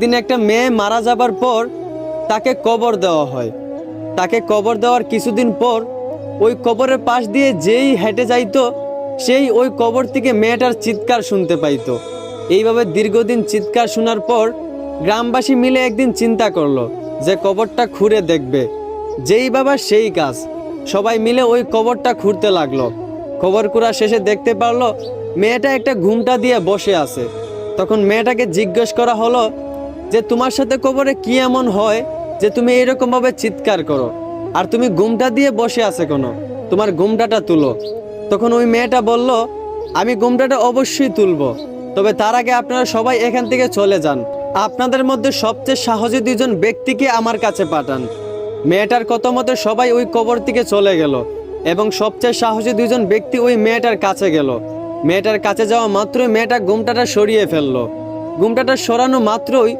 দিন একটা মেয়ে মারা যাবার পর তাকে কবর দেওয়া হয়। তাকে কবর দেওয়ার কিছুদিন পর ওই কবরের পাশ দিয়ে যেই হেঁটে যাইতো সেই ওই কবর থেকে মেয়েটার চিৎকার শুনতে পাইতো। এইভাবে দীর্ঘদিন চিৎকার শোনার পর গ্রামবাসী মিলে একদিন চিন্তা করলো যে কবরটা খুঁড়ে দেখবে। যেই বাবা সেই কাজ, সবাই মিলে ওই কবরটা খুঁড়তে লাগলো। কবর খুঁড়া শেষে দেখতে পারলো মেয়েটা একটা ঘুমটা দিয়ে বসে আছে। তখন মেয়েটাকে জিজ্ঞেস করা হলো যে তোমার সাথে কবরে কি এমন হয় যে তুমি এরকম ভাবে চিৎকার করো, আর তুমি ঘুমটা দিয়ে বসে আছে কেন, তোমার ঘুমটাটা তুলো। তখন ওই মেয়েটা বলল, আমি ঘুমটাটা অবশ্যই তুলবো, তবে তার আগে আপনারা সবাই এখান থেকে চলে যান। আপনাদের মধ্যে সবচেয়ে সাহসী দুইজন ব্যক্তিকে আমার কাছে পাঠান। মেয়েটার কথা মতো সবাই ওই কবর থেকে চলে গেল এবং সবচেয়ে সাহসী দুইজন ব্যক্তি ওই মেয়েটার কাছে গেল। মেয়েটার কাছে যাওয়া মাত্রই মেয়েটা ঘুমটাটা সরিয়ে ফেললো। ঘুমটাটা সরানো মাত্রই